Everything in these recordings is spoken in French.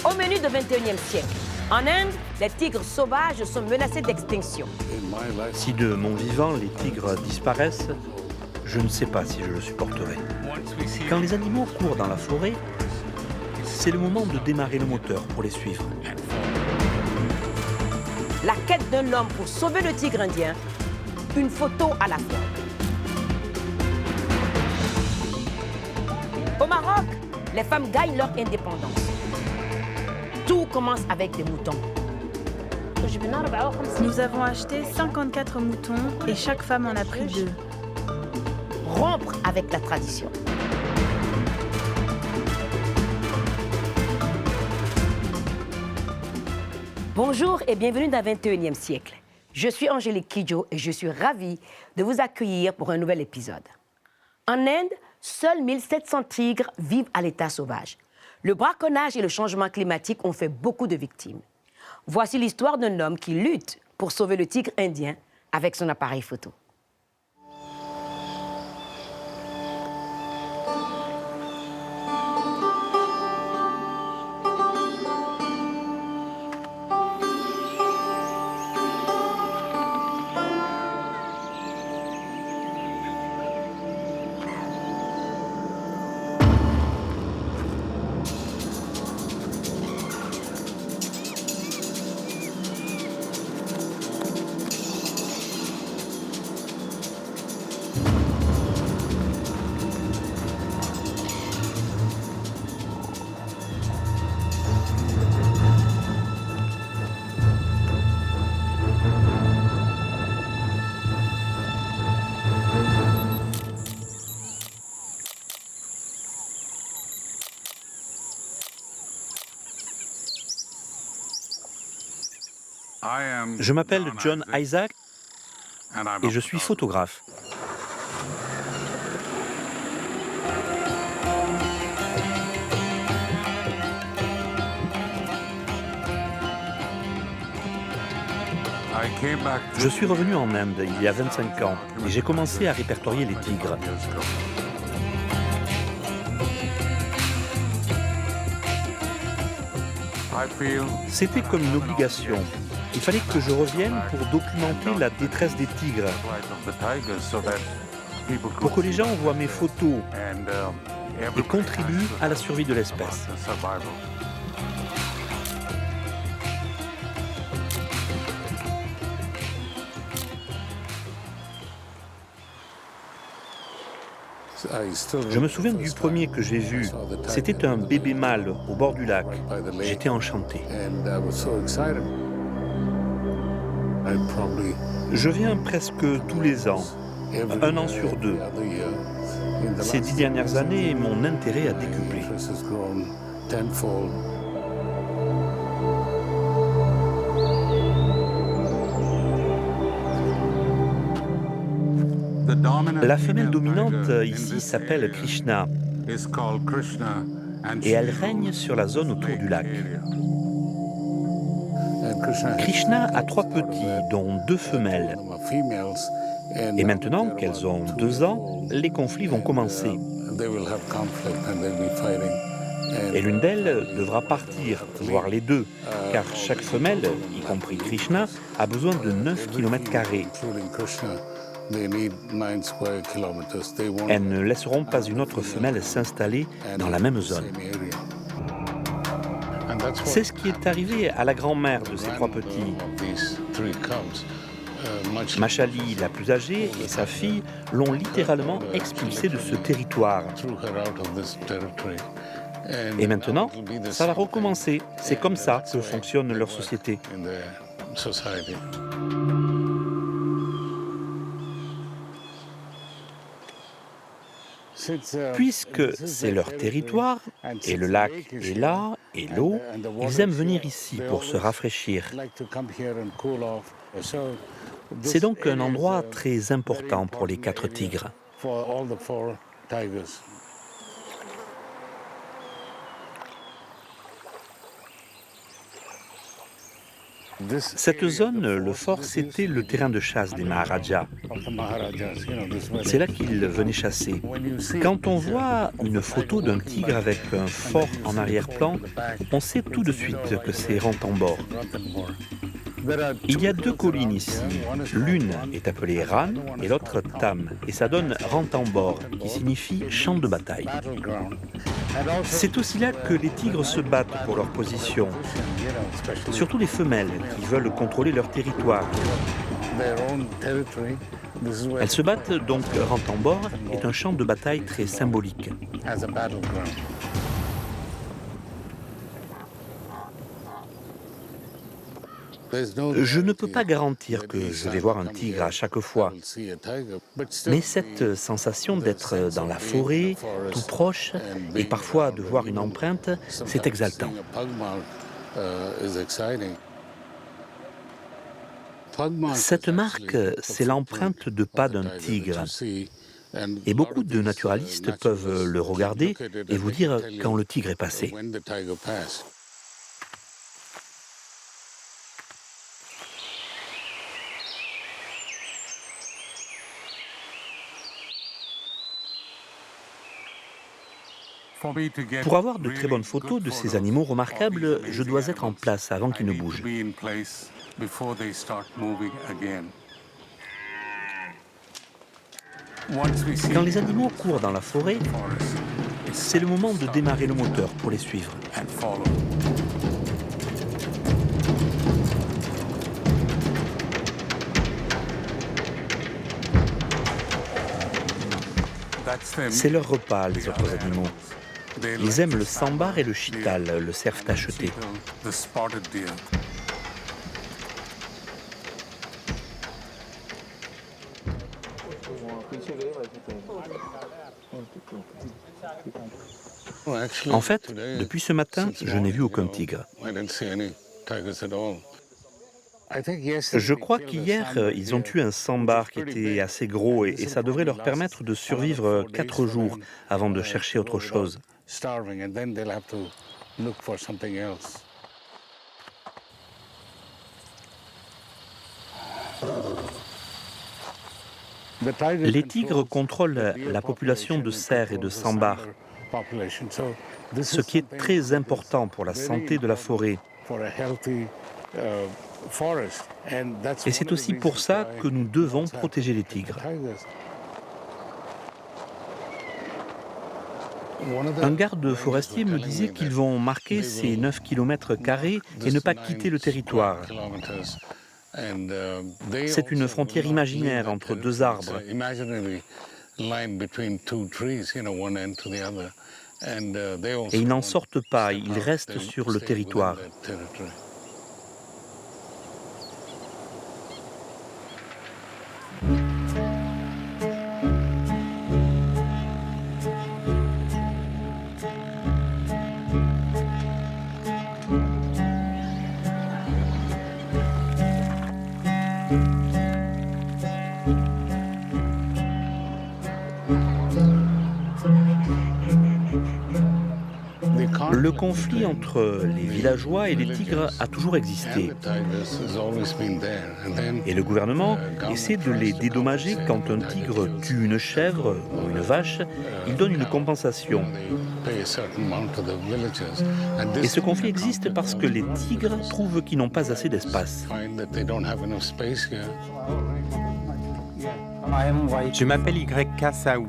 Au menu du 21e siècle, en Inde, les tigres sauvages sont menacés d'extinction. Si de mon vivant les tigres disparaissent, je ne sais pas si je le supporterai. Quand les animaux courent dans la forêt, c'est le moment de démarrer le moteur pour les suivre. La quête d'un homme pour sauver le tigre indien, une photo à la fois. Au Maroc, les femmes gagnent leur indépendance. Tout commence avec des moutons. Nous avons acheté 54 moutons et chaque femme en a pris 2. Rompre avec la tradition. Bonjour et bienvenue dans le 21e siècle. Je suis Angélique Kidjo et je suis ravie de vous accueillir pour un nouvel épisode. En Inde, seuls 1700 tigres vivent à l'état sauvage. Le braconnage et le changement climatique ont fait beaucoup de victimes. Voici l'histoire d'un homme qui lutte pour sauver le tigre indien avec son appareil photo. Je m'appelle John Isaac et je suis photographe. Je suis revenu en Inde il y a 25 ans et j'ai commencé à répertorier les tigres. C'était comme une obligation. Il fallait que je revienne pour documenter la détresse des tigres, pour que les gens voient mes photos et contribuent à la survie de l'espèce. Je me souviens du premier que j'ai vu. C'était un bébé mâle au bord du lac. J'étais enchanté. Je viens presque tous les ans, 1 an sur 2. Ces 10 dernières années, mon intérêt a décuplé. La femelle dominante ici s'appelle Krishna et elle règne sur la zone autour du lac. Krishna a 3 petits, dont 2 femelles. Et maintenant qu'elles ont 2 ans, les conflits vont commencer. Et l'une d'elles devra partir, voire les 2, car chaque femelle, y compris Krishna, a besoin de 9 km². Elles ne laisseront pas une autre femelle s'installer dans la même zone. C'est ce qui est arrivé à la grand-mère de ces 3 petits. Mashali, la plus âgée, et sa fille l'ont littéralement expulsée de ce territoire. Et maintenant, ça va recommencer. C'est comme ça que fonctionne leur société. Puisque c'est leur territoire, et le lac est là, et l'eau, ils aiment venir ici pour se rafraîchir. C'est donc un endroit très important pour les 4 tigres. Cette zone, le fort, c'était le terrain de chasse des Maharajas. C'est là qu'ils venaient chasser. Quand on voit une photo d'un tigre avec un fort en arrière-plan, on sait tout de suite que c'est Ranthambore. Il y a 2 collines ici. L'une est appelée Ran et l'autre Tam. Et ça donne Ranthambore, qui signifie champ de bataille. C'est aussi là que les tigres se battent pour leur position. Surtout les femelles qui veulent contrôler leur territoire. Elles se battent, donc Ranthambore est un champ de bataille très symbolique. Je ne peux pas garantir que je vais voir un tigre à chaque fois, mais cette sensation d'être dans la forêt, tout proche, et parfois de voir une empreinte, c'est exaltant. Cette marque, c'est l'empreinte de pas d'un tigre. Et beaucoup de naturalistes peuvent le regarder et vous dire quand le tigre est passé. Pour avoir de très bonnes photos de ces animaux remarquables, je dois être en place avant qu'ils ne bougent. Quand les animaux courent dans la forêt, c'est le moment de démarrer le moteur pour les suivre. C'est leur repas, les autres animaux. Ils aiment le sambar et le chital, le cerf tacheté. En fait, depuis ce matin, je n'ai vu aucun tigre. Je crois qu'hier, ils ont tué un sambar qui était assez gros et ça devrait leur permettre de survivre 4 jours avant de chercher autre chose. Les tigres contrôlent la population de cerfs et de sambars, ce qui est très important pour la santé de la forêt. Et c'est aussi pour ça que nous devons protéger les tigres. Un garde forestier me disait qu'ils vont marquer ces 9 km² et ne pas quitter le territoire. C'est une frontière imaginaire entre 2 arbres. Et ils n'en sortent pas, ils restent sur le territoire. Le conflit entre les villageois et les tigres a toujours existé. Et le gouvernement essaie de les dédommager quand un tigre tue une chèvre ou une vache, il donne une compensation. Et ce conflit existe parce que les tigres trouvent qu'ils n'ont pas assez d'espace. Je m'appelle Y.K. Saou.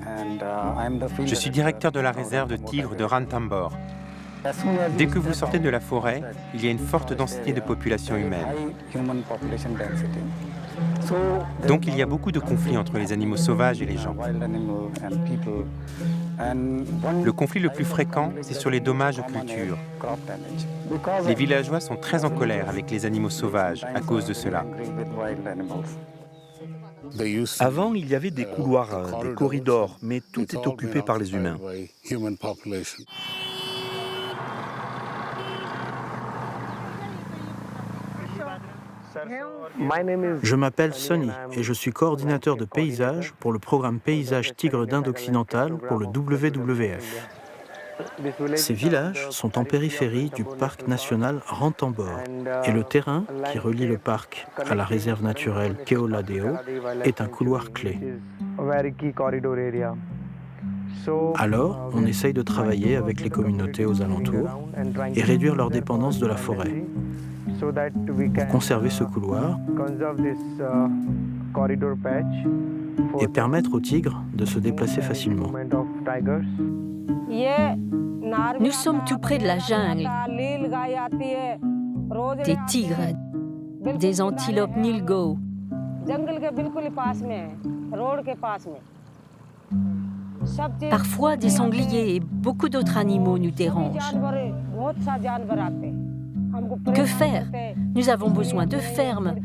Je suis directeur de la réserve de tigres de Ranthambore. Dès que vous sortez de la forêt, il y a une forte densité de population humaine. Donc il y a beaucoup de conflits entre les animaux sauvages et les gens. Le conflit le plus fréquent, c'est sur les dommages aux cultures. Les villageois sont très en colère avec les animaux sauvages à cause de cela. Avant, il y avait des couloirs, des corridors, mais tout est occupé par les humains. Je m'appelle Sonny et je suis coordinateur de paysage pour le programme Paysage Tigre d'Inde occidentale pour le WWF. Ces villages sont en périphérie du parc national Ranthambore et le terrain qui relie le parc à la réserve naturelle Keoladeo est un couloir clé. Alors, on essaye de travailler avec les communautés aux alentours et réduire leur dépendance de la forêt. Pour conserver ce couloir et permettre aux tigres de se déplacer facilement. Nous sommes tout près de la jungle. Des tigres, des antilopes nilgo. Parfois des sangliers et beaucoup d'autres animaux nous dérangent. Que faire? Nous avons besoin de fermes.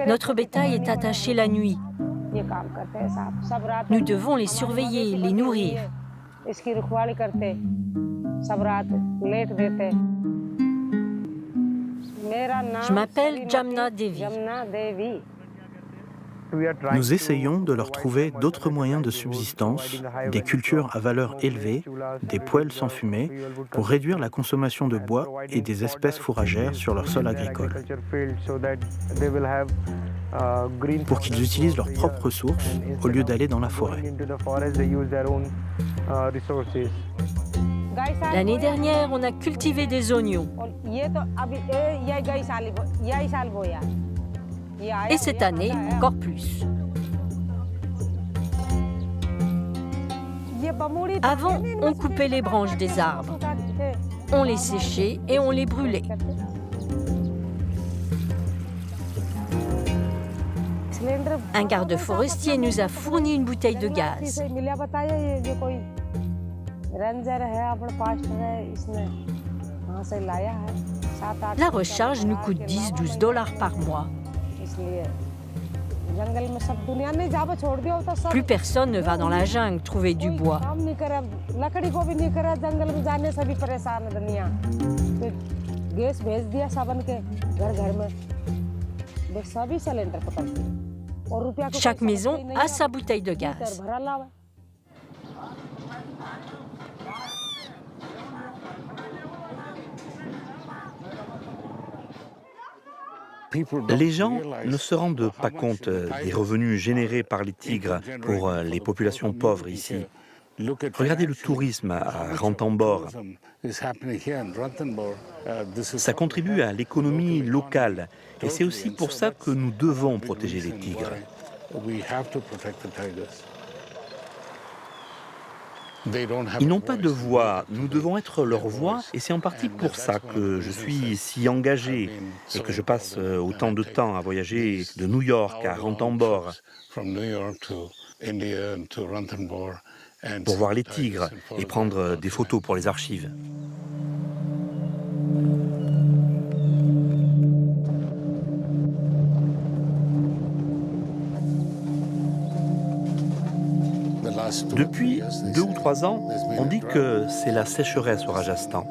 Notre bétail est attaché la nuit. Nous devons les surveiller, les nourrir. Je m'appelle Jamna Devi. Nous essayons de leur trouver d'autres moyens de subsistance, des cultures à valeur élevée, des poêles sans fumée, pour réduire la consommation de bois et des espèces fourragères sur leur sol agricole. Pour qu'ils utilisent leurs propres ressources au lieu d'aller dans la forêt. L'année dernière, on a cultivé des oignons. Et cette année, encore plus. Avant, on coupait les branches des arbres. On les séchait et on les brûlait. Un garde forestier nous a fourni une bouteille de gaz. La recharge nous coûte $10-12 par mois. Plus personne ne va dans la jungle trouver du bois. Chaque maison a sa bouteille de gaz. Les gens ne se rendent pas compte des revenus générés par les tigres pour les populations pauvres ici. Regardez le tourisme à Ranthambore. Ça contribue à l'économie locale et c'est aussi pour ça que nous devons protéger les tigres. Ils n'ont pas de voix, nous devons être leur voix et c'est en partie pour ça que je suis si engagé et que je passe autant de temps à voyager de New York à Ranthambore pour voir les tigres et prendre des photos pour les archives. Depuis 2 ou 3 ans, on dit que c'est la sécheresse au Rajasthan.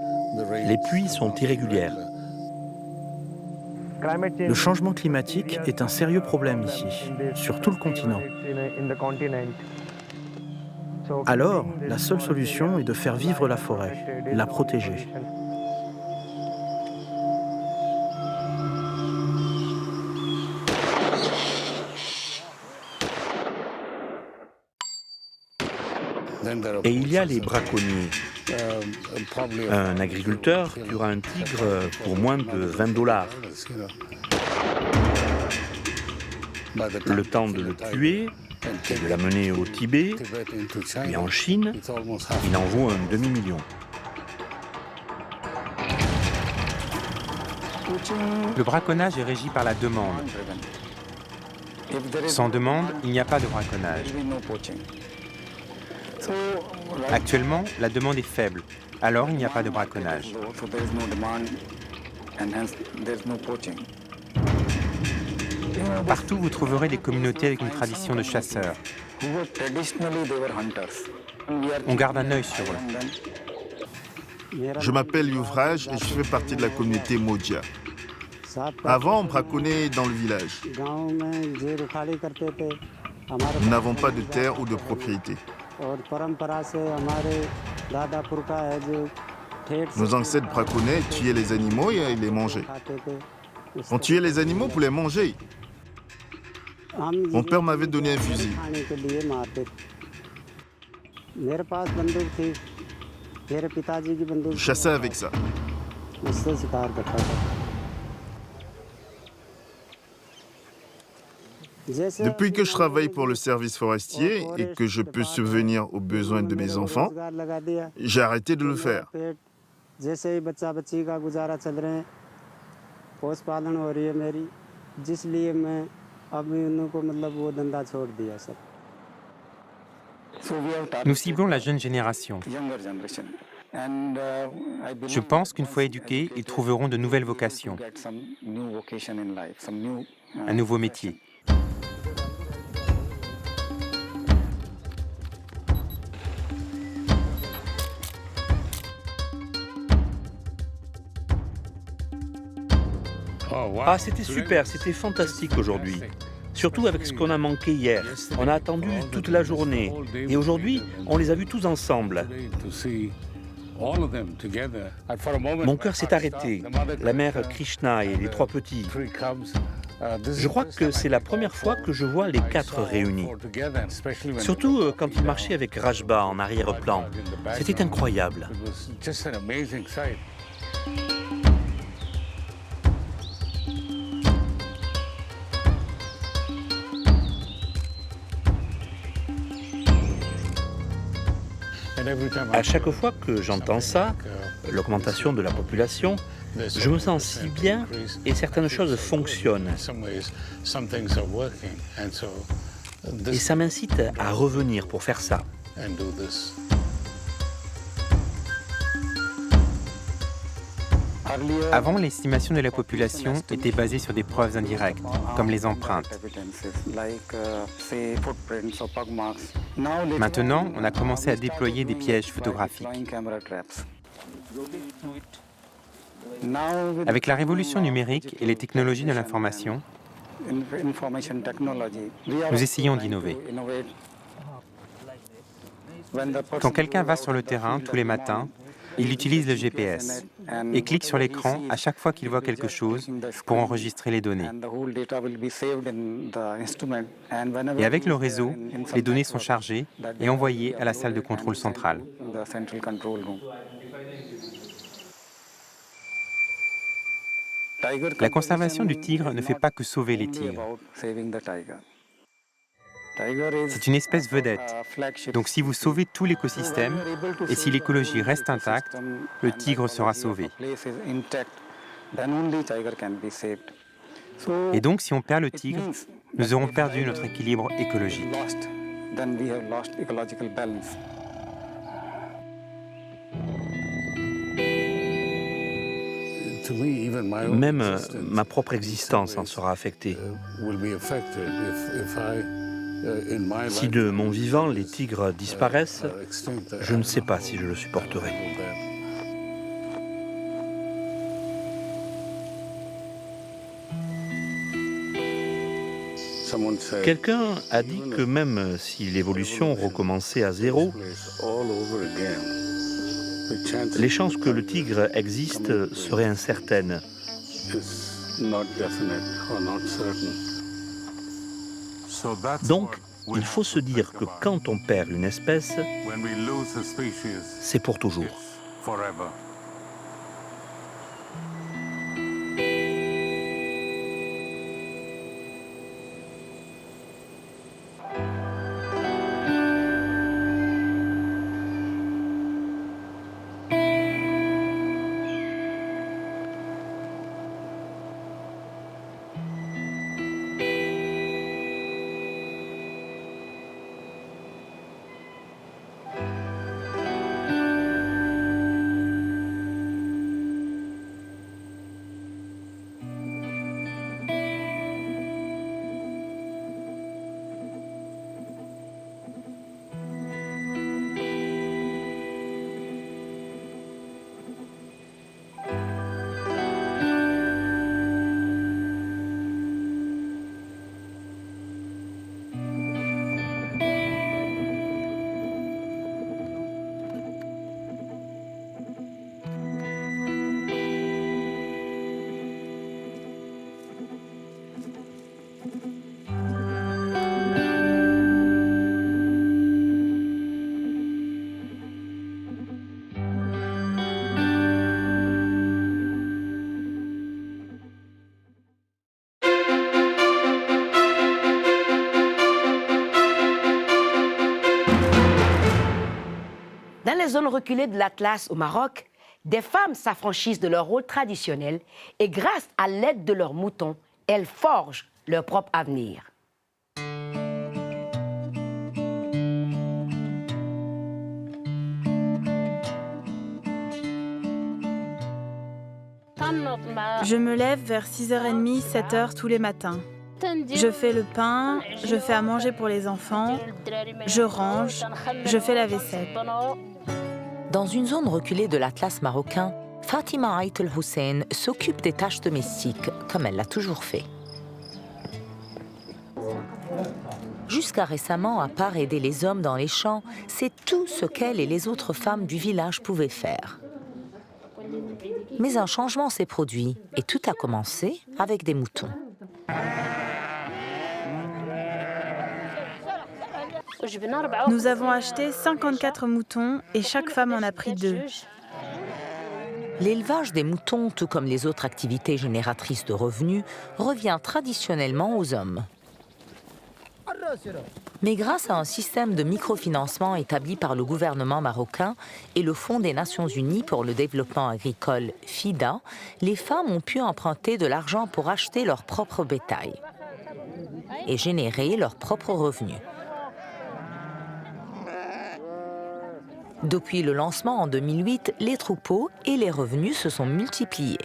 Les pluies sont irrégulières. Le changement climatique est un sérieux problème ici, sur tout le continent. Alors, la seule solution est de faire vivre la forêt, la protéger. Et il y a les braconniers. Un agriculteur tuera un tigre pour moins de $20. Le temps de le tuer et de l'amener au Tibet, puis en Chine, il en vaut un demi-million. Le braconnage est régi par la demande. Sans demande, il n'y a pas de braconnage. Actuellement, la demande est faible, alors il n'y a pas de braconnage. Partout, vous trouverez des communautés avec une tradition de chasseurs. On garde un œil sur eux. Je m'appelle Yuvraj et je fais partie de la communauté Modia. Avant, on braconnait dans le village. Nous n'avons pas de terre ou de propriété. Nos ancêtres braconnaient, tuaient les animaux et les mangeaient. On tuait les animaux pour les manger. Mon père m'avait donné un fusil. Je chassais avec ça. Depuis que je travaille pour le service forestier et que je peux subvenir aux besoins de mes enfants, j'ai arrêté de le faire. Nous ciblons la jeune génération. Je pense qu'une fois éduqués, ils trouveront de nouvelles vocations, un nouveau métier. Ah, c'était super, c'était fantastique aujourd'hui. Surtout avec ce qu'on a manqué hier. On a attendu toute la journée. Et aujourd'hui, on les a vus tous ensemble. Mon cœur s'est arrêté. La mère Krishna et les 3 petits. Je crois que c'est la première fois que je vois les 4 réunis. Surtout quand ils marchaient avec Rajba en arrière-plan. C'était incroyable. À chaque fois que j'entends ça, l'augmentation de la population, je me sens si bien et certaines choses fonctionnent. Et ça m'incite à revenir pour faire ça. Avant, l'estimation de la population était basée sur des preuves indirectes, comme les empreintes. Maintenant, on a commencé à déployer des pièges photographiques. Avec la révolution numérique et les technologies de l'information, nous essayons d'innover. Quand quelqu'un va sur le terrain tous les matins, il utilise le GPS et clique sur l'écran à chaque fois qu'il voit quelque chose pour enregistrer les données. Et avec le réseau, les données sont chargées et envoyées à la salle de contrôle centrale. La conservation du tigre ne fait pas que sauver les tigres. C'est une espèce vedette. Donc si vous sauvez tout l'écosystème et si l'écologie reste intacte, le tigre sera sauvé. Et donc si on perd le tigre, nous aurons perdu notre équilibre écologique. Même ma propre existence en sera affectée. Si de mon vivant les tigres disparaissent, je ne sais pas si je le supporterai. Quelqu'un a dit que même si l'évolution recommençait à zéro, les chances que le tigre existe seraient incertaines. Donc, il faut se dire que quand on perd une espèce, c'est pour toujours. ces zones reculées de l'Atlas au Maroc, des femmes s'affranchissent de leur rôle traditionnel et grâce à l'aide de leurs moutons, elles forgent leur propre avenir. Je me lève vers 6h30, 7h tous les matins. Je fais le pain, je fais à manger pour les enfants, je range, je fais la vaisselle. Dans une zone reculée de l'Atlas marocain, Fatima Ait El Hussein s'occupe des tâches domestiques, comme elle l'a toujours fait. Jusqu'à récemment, à part aider les hommes dans les champs, c'est tout ce qu'elle et les autres femmes du village pouvaient faire. Mais un changement s'est produit et tout a commencé avec des moutons. Nous avons acheté 54 moutons et chaque femme en a pris 2. L'élevage des moutons, tout comme les autres activités génératrices de revenus, revient traditionnellement aux hommes. Mais grâce à un système de microfinancement établi par le gouvernement marocain et le Fonds des Nations Unies pour le développement agricole, FIDA, les femmes ont pu emprunter de l'argent pour acheter leur propre bétail et générer leurs propres revenus. Depuis le lancement en 2008, les troupeaux et les revenus se sont multipliés.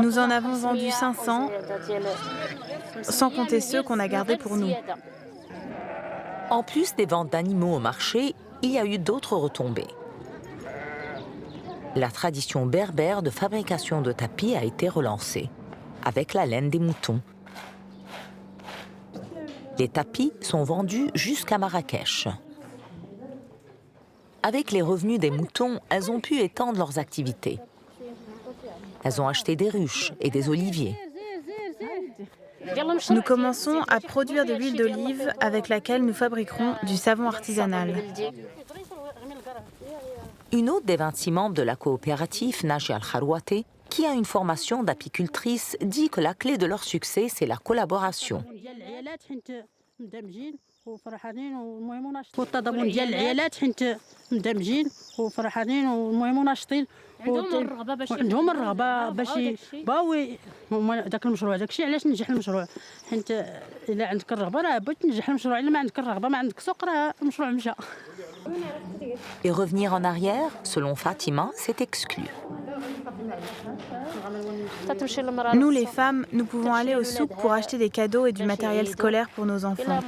Nous en avons vendu 500, sans compter ceux qu'on a gardés pour nous. En plus des ventes d'animaux au marché, il y a eu d'autres retombées. La tradition berbère de fabrication de tapis a été relancée, avec la laine des moutons. Les tapis sont vendus jusqu'à Marrakech. Avec les revenus des moutons, elles ont pu étendre leurs activités. Elles ont acheté des ruches et des oliviers. Nous commençons à produire de l'huile d'olive avec laquelle nous fabriquerons du savon artisanal. Une autre des 26 membres de la coopérative, Najia Al-Kharouati, qui a une formation d'apicultrice, dit que la clé de leur succès, c'est la collaboration. عندهم الرغبه باش باو داك المشروع داكشي علاش نجح المشروع حيت الا عندك الرغبه راه بغيت تنجح المشروع الا ما عندك الرغبه ما عندك سوق راه المشروع مشى. Et revenir en arrière, selon Fatima, c'est exclu. Nous, les femmes, nous pouvons aller au souk pour acheter des cadeaux et du matériel scolaire pour nos enfants.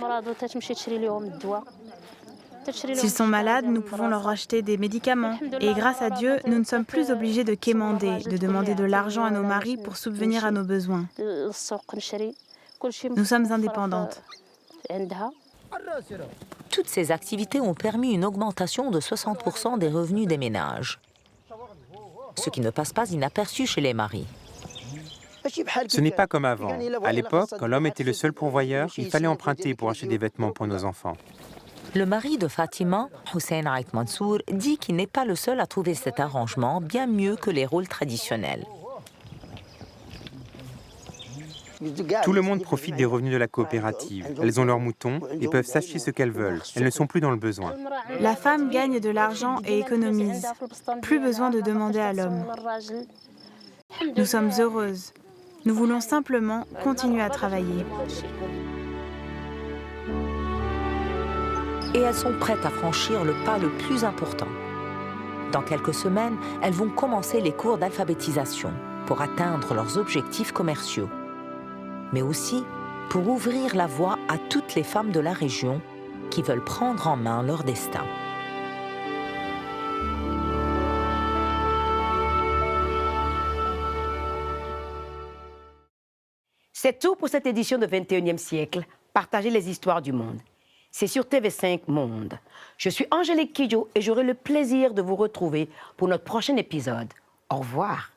S'ils sont malades, nous pouvons leur acheter des médicaments. Et grâce à Dieu, nous ne sommes plus obligés de quémander, de demander de l'argent à nos maris pour subvenir à nos besoins. Nous sommes indépendantes. Toutes ces activités ont permis une augmentation de 60% des revenus des ménages, ce qui ne passe pas inaperçu chez les maris. Ce n'est pas comme avant. À l'époque, quand l'homme était le seul pourvoyeur, il fallait emprunter pour acheter des vêtements pour nos enfants. Le mari de Fatima, Hussein Ait Mansour, dit qu'il n'est pas le seul à trouver cet arrangement bien mieux que les rôles traditionnels. Tout le monde profite des revenus de la coopérative. Elles ont leurs moutons et peuvent s'acheter ce qu'elles veulent. Elles ne sont plus dans le besoin. La femme gagne de l'argent et économise. Plus besoin de demander à l'homme. Nous sommes heureuses. Nous voulons simplement continuer à travailler. Et elles sont prêtes à franchir le pas le plus important. Dans quelques semaines, elles vont commencer les cours d'alphabétisation pour atteindre leurs objectifs commerciaux, mais aussi pour ouvrir la voie à toutes les femmes de la région qui veulent prendre en main leur destin. C'est tout pour cette édition de 21e siècle. Partagez les histoires du monde. C'est sur TV5 Monde. Je suis Angélique Kidjo et j'aurai le plaisir de vous retrouver pour notre prochain épisode. Au revoir.